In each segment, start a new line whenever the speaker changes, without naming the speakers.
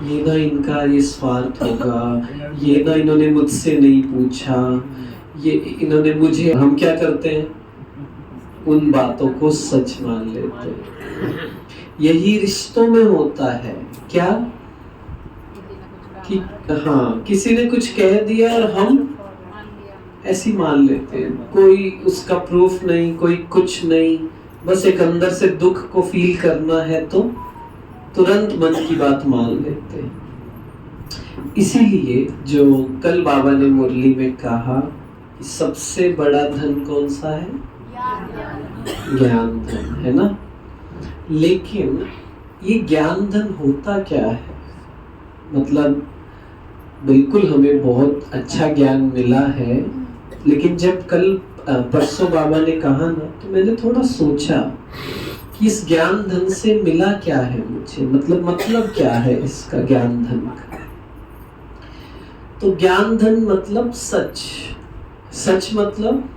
ये ना इनका ये स्वार्थ होगा, ये ना इन्होंने मुझसे नहीं पूछा, ये इन्होंने मुझे, हम क्या करते हैं उन बातों को सच मान लेते हैं। यही रिश्तों में होता है क्या कि हाँ किसी ने कुछ कह दिया और हम ऐसी मान लेते हैं, कोई उसका प्रूफ नहीं, कोई कुछ नहीं, बस एक अंदर से दुख को फील करना है तो तुरंत मन की बात मान लेते हैं। इसीलिए जो कल बाबा ने मुरली में कहा कि सबसे बड़ा धन कौन सा है, ज्ञान धन, है ना। लेकिन ये ज्ञान धन होता क्या है, मतलब बिल्कुल हमें बहुत अच्छा ज्ञान मिला है, लेकिन जब कल परसों बाबा ने कहा ना, तो मैंने थोड़ा सोचा कि इस ज्ञान धन से मिला क्या है मुझे, मतलब क्या है इसका ज्ञान धन का। तो ज्ञान धन मतलब सच, सच मतलब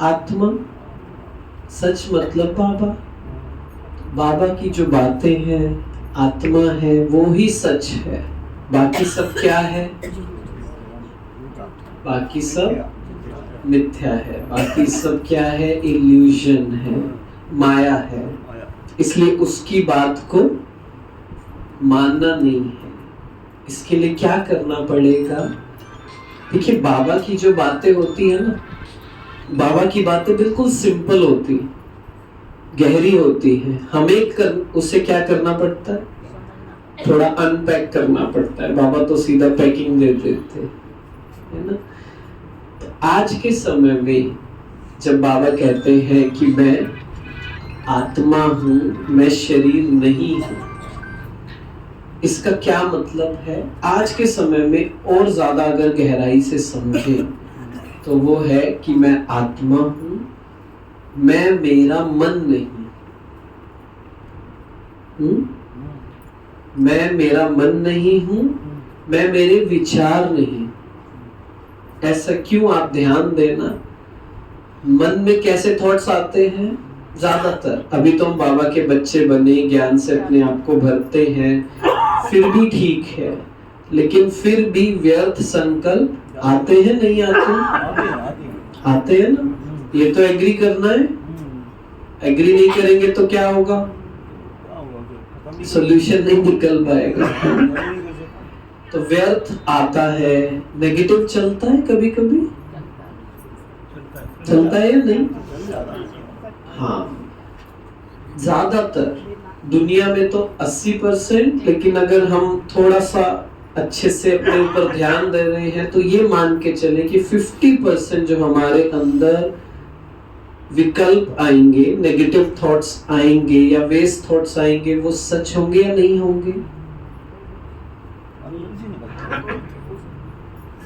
आत्मा, सच मतलब बाबा, बाबा की जो बातें हैं, आत्मा है, वो ही सच है। बाकी सब क्या है, बाकी सब मिथ्या है, बाकी सब क्या है, इल्यूजन है, माया है। इसलिए उसकी बात को मानना नहीं है। इसके लिए क्या करना पड़ेगा, देखिए बाबा की जो बातें होती है ना, बाबा की बातें बिल्कुल सिंपल होती, गहरी होती है। हमें उसे क्या करना पड़ता है, थोड़ा अनपैक करना पड़ता है। बाबा तो सीधा पैकिंग दे देते, है ना। तो आज के समय में जब बाबा कहते हैं कि मैं आत्मा हूं, मैं शरीर नहीं हूं, इसका क्या मतलब है, आज के समय में और ज्यादा अगर गहराई से समझे तो वो है कि मैं आत्मा हूं, मैं मेरा मन नहीं, मैं मेरा मन नहीं हूं, मैं मेरे विचार नहीं। ऐसा क्यों, आप ध्यान देना, मन में कैसे थॉट्स आते हैं ज्यादातर। अभी तो हम बाबा के बच्चे बने, ज्ञान से अपने आप को भरते हैं, फिर भी ठीक है, लेकिन फिर भी व्यर्थ संकल्प आते हैं, नहीं आते, आते हैं ना। ये तो एग्री करना है, एग्री नहीं करेंगे तो क्या होगा, सॉल्यूशन नहीं निकल पाएगा। तो व्यर्थ आता है, नेगेटिव चलता है, कभी कभी चलता है या नहीं, हाँ ज्यादातर दुनिया में तो 80%, लेकिन अगर हम थोड़ा सा अच्छे से अपने ऊपर ध्यान दे रहे हैं तो ये मान के चले कि 50% जो हमारे अंदर विकल्प आएंगे, नेगेटिव थॉट्स आएंगे या वेस्ट थॉट्स आएंगे, वो सच होंगे या नहीं होंगे,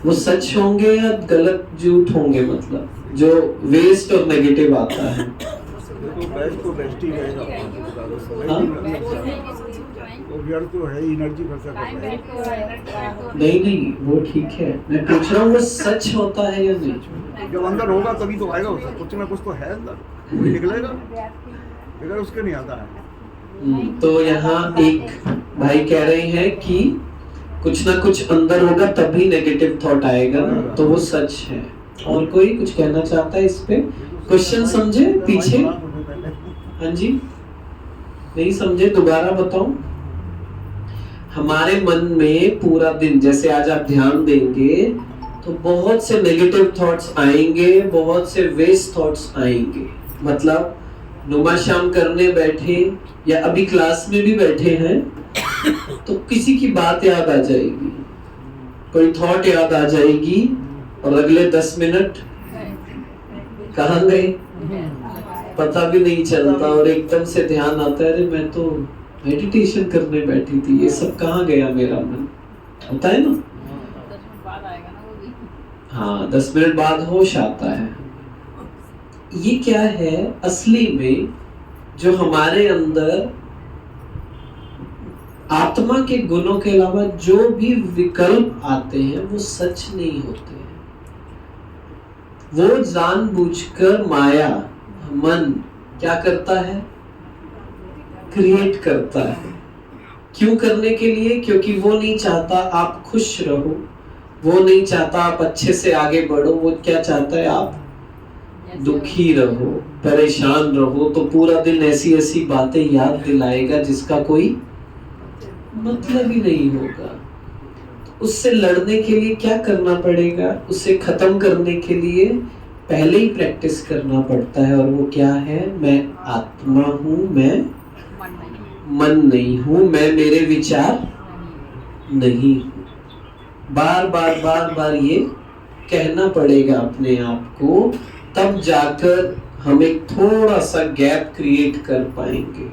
वो सच होंगे या गलत झूठ होंगे, मतलब जो वेस्ट और नेगेटिव आता है।
तो बेस्ट ही रहेगा, तो है एनर्जी
नहीं वो ठीक है, मैं पूछ रहा हूँ वो सच होता है या नहीं।
जब अंदर होगा तभी तो आएगा, उसका कुछ ना कुछ तो है अंदर, वही निकलेगा, अगर उसके नहीं आता है।
तो यहाँ एक भाई कह रहे हैं कि कुछ ना कुछ अंदर होगा तभी नेगेटिव थॉट आएगा ना, तो वो सच है। और कोई कुछ कहना चाहता है इस पे, क्वेश्चन समझे पीछे, हाँ जी, नहीं समझे दोबारा बताओ। हमारे मन में पूरा दिन, जैसे आज आप ध्यान देंगे तो बहुत से नेगेटिव थॉट्स आएंगे, बहुत से वेस्ट थॉट्स आएंगे। मतलब नुमाशाम करने बैठे या अभी क्लास में भी बैठे हैं तो किसी की बात याद आ जाएगी, कोई थॉट याद आ जाएगी, और अगले 10 मिनट कहाँ गए पता भी नहीं चलता, और एकदम से ध्यान आता है, अरे मैं तो मेडिटेशन करने बैठी थी, ये सब कहाँ गया मेरा मन, होता है ना। हाँ 10 मिनट बाद होश आता है। ये क्या है, असली में जो हमारे अंदर आत्मा के गुणों के अलावा जो भी विकल्प आते हैं वो सच नहीं होते हैं। वो जानबूझकर माया, मन क्या करता है, क्रिएट करता है। क्यों करने के लिए? क्योंकि वो नहीं चाहता आप खुश रहो, वो नहीं चाहता आप अच्छे से आगे बढ़ो, वो क्या चाहता है आप दुखी रहो, परेशान रहो। तो पूरा दिन ऐसी ऐसी बातें याद दिलाएगा जिसका कोई मतलब ही नहीं होगा। उससे लड़ने के लिए क्या करना पड़ेगा? उसे खत्म करने के लिए पहले ही प्रैक्टिस करना पड़ता है, और वो क्या है? मैं आत्मा हूं, मैं मन नहीं हूं, मैं मेरे विचार नहीं हूं। बार बार बार बार ये कहना पड़ेगा अपने आप को, तब जाकर हम एक थोड़ा सा गैप क्रिएट कर पाएंगे।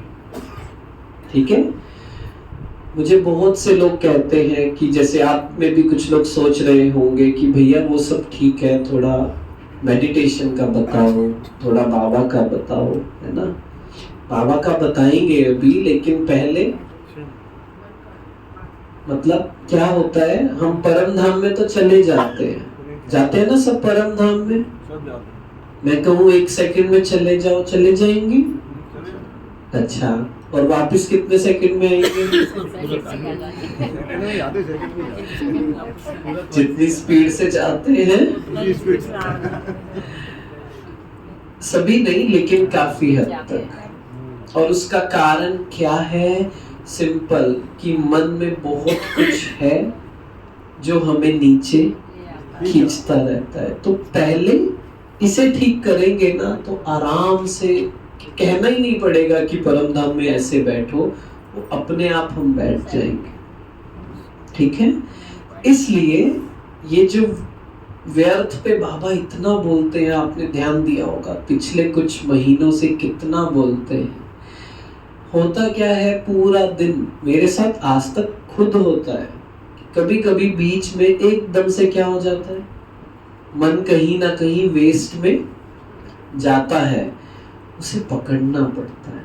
ठीक है? मुझे बहुत से लोग कहते हैं कि जैसे आप में भी कुछ लोग सोच रहे होंगे कि भैया वो सब ठीक है, थोड़ा मेडिटेशन का बताओ, थोड़ा बाबा का बताओ, है ना? बाबा का बताएंगे अभी, लेकिन पहले मतलब क्या होता है, हम परम धाम में तो चले जाते हैं ना सब परम धाम में। मैं कहूँ 1 सेकंड में चले जाओ, चले जाएंगे? अच्छा, और वापस कितने सेकंड में आएंगे? जितनी स्पीड से जाते हैं, सभी नहीं लेकिन काफी हद तक। और उसका कारण क्या है? सिंपल, कि मन में बहुत कुछ है जो हमें नीचे खींचता रहता है। तो पहले इसे ठीक करेंगे ना तो आराम से, कहना ही नहीं पड़ेगा कि परम धाम में ऐसे बैठो, वो अपने आप हम बैठ जाएंगे। ठीक है? इसलिए ये जो व्यर्थ पे बाबा इतना बोलते हैं, आपने ध्यान दिया होगा पिछले कुछ महीनों से कितना बोलते हैं। होता क्या है, पूरा दिन मेरे साथ आज तक खुद होता है, कभी कभी बीच में एकदम से क्या हो जाता है, मन कहीं ना कहीं वेस्ट में जाता है, उसे पकड़ना पड़ता है।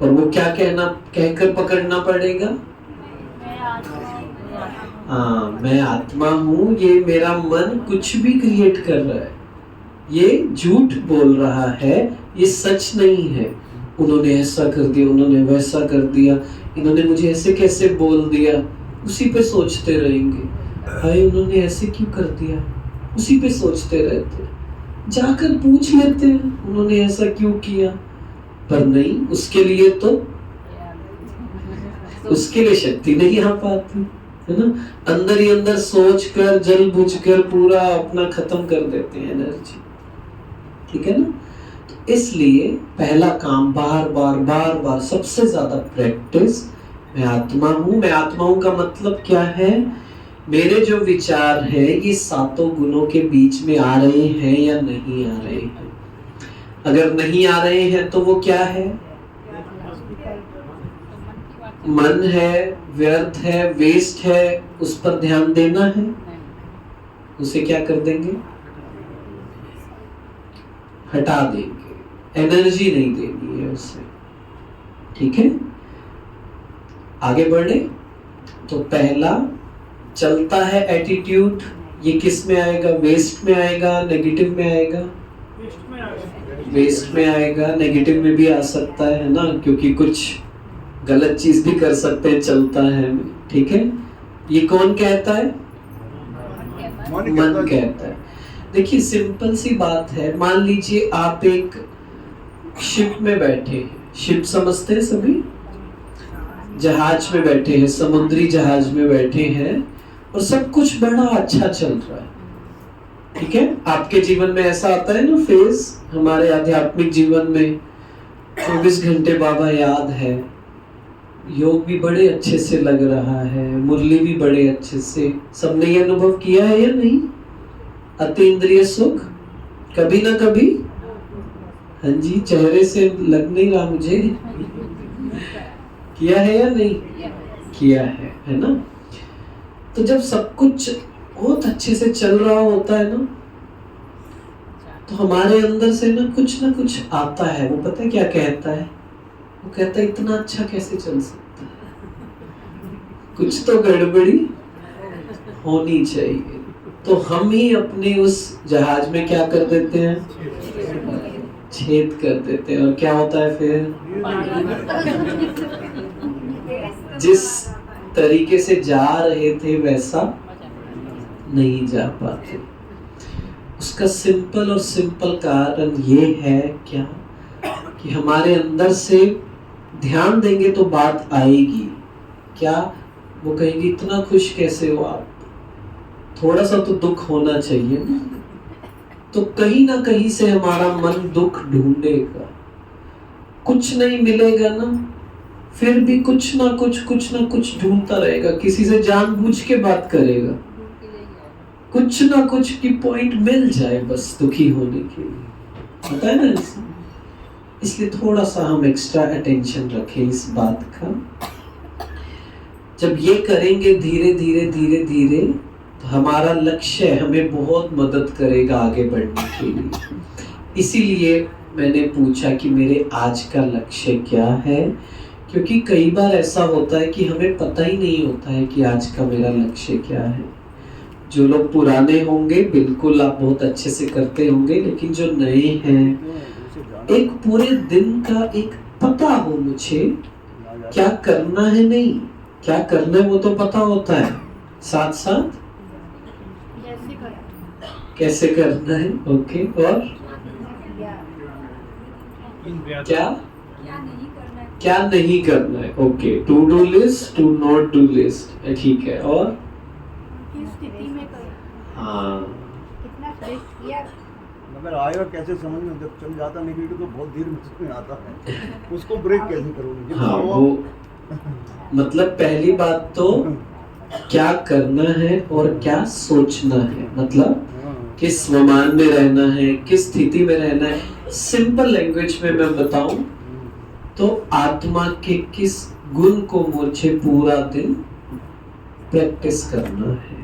और वो क्या कहकर पकड़ना पड़ेगा? हाँ, मैं आत्मा हूँ, ये मेरा मन कुछ भी क्रिएट कर रहा है, ये झूठ बोल रहा है, ये सच नहीं है। उन्होंने ऐसा कर दिया, उन्होंने वैसा कर दिया, इन्होंने मुझे ऐसे कैसे बोल दिया, उसी पे सोचते रहेंगे। हाय, उन्होंने ऐसे क्यों कर दिया, उसी पे सोचते रहते। जाकर पूछ लेते हैं उन्होंने ऐसा क्यों किया, पर नहीं, उसके लिए तो उसके लिए शक्ति नहीं आ पाती, है ना? अंदर ही अंदर सोच कर, जल बुझ कर पूरा अपना खत्म कर देते हैं एनर्जी। ठीक है ना? तो इसलिए पहला काम बार बार सबसे ज्यादा प्रैक्टिस, मैं आत्मा हूं। मैं आत्मा हूं का मतलब क्या है? मेरे जो विचार है ये 7 गुणों के बीच में आ रहे हैं या नहीं आ रहे हैं। अगर नहीं आ रहे हैं तो वो क्या है? मन है, व्यर्थ है, वेस्ट है, उस पर ध्यान देना है। उसे क्या कर देंगे? हटा देंगे, एनर्जी नहीं देनी है उसे। ठीक है? आगे बढ़े तो पहला चलता है एटीट्यूड, ये किस में आएगा? वेस्ट में आएगा, नेगेटिव में आएगा? वेस्ट में आएगा। नेगेटिव में भी आ सकता है ना, क्योंकि कुछ गलत चीज भी कर सकते हैं, चलता है। ठीक है? ये कौन कहता है? मन कहता है। देखिए सिंपल सी बात है, मान लीजिए आप एक शिप में बैठे हैं, शिप समझते हैं सभी, जहाज में बैठे हैं, समुद्री जहाज में बैठे हैं, और सब कुछ बड़ा अच्छा चल रहा है। ठीक है? आपके जीवन में ऐसा आता है ना फेज, हमारे आध्यात्मिक जीवन में 24 घंटे बाबा याद है, योग भी बड़े अच्छे से लग रहा है, मुरली भी बड़े अच्छे से, सबने ये अनुभव किया है या नहीं? अतीन्द्रिय सुख कभी ना कभी, हाँ जी, चेहरे से लग नहीं रहा मुझे, किया है या नहीं किया है ना? तो जब सब कुछ बहुत अच्छे से चल रहा होता है ना, तो हमारे अंदर से ना कुछ आता है। वो पता है क्या कहता है? वो कहता है इतना अच्छा कैसे चल सकता है, कुछ तो गड़बड़ी होनी चाहिए। तो हम ही अपने उस जहाज में क्या कर देते हैं? छेद कर देते हैं। और क्या होता है फिर? जिस तरीके से जा रहे थे वैसा नहीं जा पाते। उसका सिंपल और सिंपल कारण ये है क्या कि हमारे अंदर से ध्यान देंगे तो बात आएगी। क्या वो कहेंगे इतना खुश कैसे हो आप, थोड़ा सा तो दुख होना चाहिए ना। तो कहीं ना कहीं से हमारा मन दुख ढूंढेगा, कुछ नहीं मिलेगा ना, फिर भी कुछ ना कुछ ढूंढता रहेगा, किसी से जानबूझ के बात करेगा, कुछ ना कुछ की पॉइंट मिल जाए बस दुखी होने के लिए, पता है ना। इसलिए थोड़ा सा हम एक्स्ट्रा अटेंशन रखें इस बात का। जब ये करेंगे धीरे धीरे धीरे धीरे तो हमारा लक्ष्य हमें बहुत मदद करेगा आगे बढ़ने के लिए। इसीलिए मैंने पूछा कि मेरे आज का लक्ष्य क्या है, क्योंकि कई बार ऐसा होता है कि हमें पता ही नहीं होता है कि आज का मेरा लक्ष्य क्या है। जो लोग पुराने होंगे बिल्कुल आप बहुत अच्छे से करते होंगे, लेकिन जो नए हैं एक पूरे दिन का एक पता हो मुझे क्या करना है, नहीं क्या करना है वो तो पता होता है, साथ साथ कैसे करना है। ओके, और क्या नहीं करना है। Okay, to do list, to not do list, ठीक है। और हाँ,
मगर आएगा कैसे समझ में, जब चल जाता नेगेटिव तो बहुत देर में आता है, उसको ब्रेक कैसे करोगे।
हाँ वो मतलब पहली बात तो क्या करना है और क्या सोचना है, मतलब किस स्वमान में रहना है, किस स्थिति में रहना है। सिंपल लैंग्वेज में मैं बताऊं तो आत्मा के किस गुण को मुझे पूरा दिन प्रैक्टिस करना है।